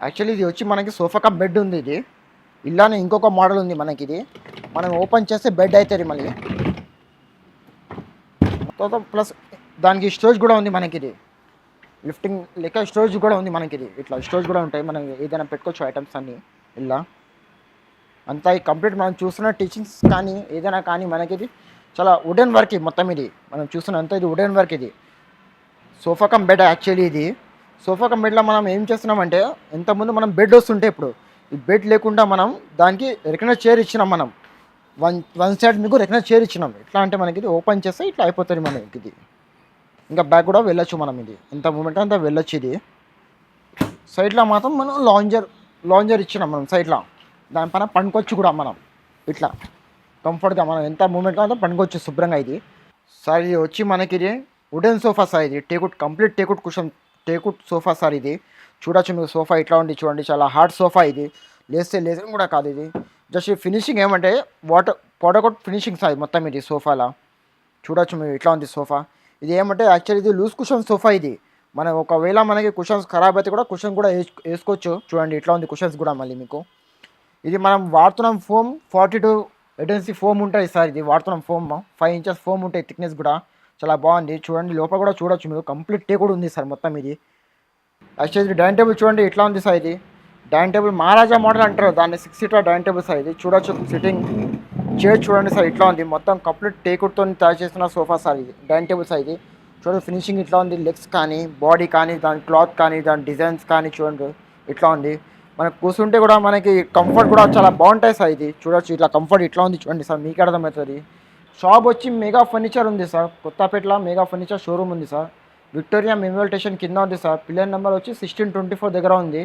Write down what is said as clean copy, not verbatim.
Actually ఇది వచ్చి మనకి సోఫా కమ్ బెడ్ ఉంది. ఇది ఇలానే ఇంకొక మోడల్ ఉంది మనకి. ఇది మనం ఓపెన్ చేస్తే బెడ్ అవుతుంది మళ్ళీ. తర్వాత ప్లస్ దానికి స్టోరేజ్ కూడా ఉంది మనకి. ఇది లిఫ్టింగ్ లెక్క స్టోరేజ్ కూడా ఉంది మనకి. ఇది ఇట్లా స్టోరేజ్ కూడా ఉంటాయి, మనం ఏదైనా పెట్టుకోవచ్చు ఐటమ్స్ అన్నీ ఇలా. అంతా ఈ కంప్లీట్ మనం చూస్తున్న టీచింగ్స్ కానీ ఏదైనా కానీ మనకి ఇది చాలా వుడెన్ వర్క్ మొత్తం. ఇది మనం చూస్తున్న అంతా ఇది వుడెన్ వర్క్. ఇది సోఫా కమ్ బెడ్ యాక్చువల్లీ. ఇది సోఫా కమ్ బెడ్లో మనం ఏం చేస్తున్నామంటే, ఇంతకుముందు మనం బెడ్ వస్తుంటే ఇప్పుడు ఈ బెడ్ లేకుండా మనం దానికి రికనర్ చైర్ ఇచ్చినాం. మనం వన్ సైడ్ మీకు రికనర్ చైర్ ఇచ్చినాం. ఎట్లా అంటే మనకి ఇది ఓపెన్ చేస్తే ఇట్లా అయిపోతుంది మనకి. ఇది ఇంకా బ్యాక్ కూడా వెళ్ళొచ్చు మనం. ఇది ఎంత మూమెంట్ అంతా వెళ్ళొచ్చు. ఇది సైడ్లో మాత్రం మనం లాంజర్ ఇచ్చినాం మనం సైడ్లో. దానిపైన పండుకోవచ్చు కూడా మనం ఇట్లా కంఫర్ట్గా. మనం ఎంత మూమెంట్ కాదో పండుకోవచ్చు శుభ్రంగా. ఇది సార్ ఇది వచ్చి మనకి ఇది వుడెన్ సోఫా సార్. ఇది teakwood complete teakwood cushion teakwood sofa sir. ఇది చూడొచ్చు మీకు సోఫా ఇట్లా ఉంది చూడండి. చాలా హార్డ్ సోఫా. ఇది లేస్తే లేదని కూడా కాదు. ఇది జస్ట్ ఫినిషింగ్ ఏమంటే పౌడర్ ఫినిషింగ్ సార్ మొత్తం. ఇది సోఫాలా చూడొచ్చు మీరు ఇట్లా ఉంది సోఫా. ఇది ఏమంటే యాక్చువల్లీ ఇది లూజ్ కుషన్ సోఫా. ఇది మనం ఒకవేళ మనకి కుషన్స్ ఖరాబ్ అయితే కూడా కుషన్ కూడా వేసుకోవచ్చు. చూడండి ఇట్లా ఉంది కుషన్స్ కూడా మళ్ళీ మీకు. ఇది మనం వాడుతున్నాం ఫోమ్ 42 ఎడెన్సీ ఫోమ్ ఉంటుంది సార్. ఇది వాడుతున్నాం ఫోమ్ 5 ఇంచెస్ ఫోమ్ ఉంటాయి థిక్నెస్ కూడా. చాలా బాగుంది చూడండి. లోపల కూడా చూడొచ్చు మీరు కంప్లీట్ టే కూడా ఉంది సార్ మొత్తం. ఇది యాక్చువల్లీ డైనింగ్ టేబుల్ చూడండి ఇట్లా ఉంది సార్. ఇది డైనింగ్ టేబుల్ మహారాజా మోడల్ అంటారు దాన్ని. 6 సీటర్ డైనింగ్ టేబుల్ సార్. ఇది చూడొచ్చు సిట్టింగ్ చైర్ చూడండి సార్ ఇట్లా ఉంది. మొత్తం కంప్లీట్ టేకుడ్తో తయారు చేస్తున్న సోఫా సార్. ఇది డైనింగ్ టేబుల్ సార్. ఇది చూడండి ఫినిషింగ్ ఇట్లా ఉంది. లెగ్స్ కానీ బాడీ కానీ దాని క్లాత్ కానీ దాని డిజైన్స్ కానీ చూడండి ఇట్లా ఉంది. మనకు కూర్చుంటే కూడా మనకి కంఫర్ట్ కూడా చాలా బాగుంటాయి సార్. ఇది చూడొచ్చు ఇట్లా కంఫర్ట్ ఇట్లా ఉంది చూడండి సార్. మీకు అర్థమవుతుంది. షాప్ వచ్చి మెగా ఫర్నిచర్ ఉంది సార్. కొత్తపేటలో మెగా ఫర్నిచర్ షోరూమ్ ఉంది సార్. విక్టోరియా మెమోరియల్ స్టేషన్ కింద ఉంది సార్. పిల్లర్ నెంబర్ వచ్చి 1624 దగ్గర ఉంది.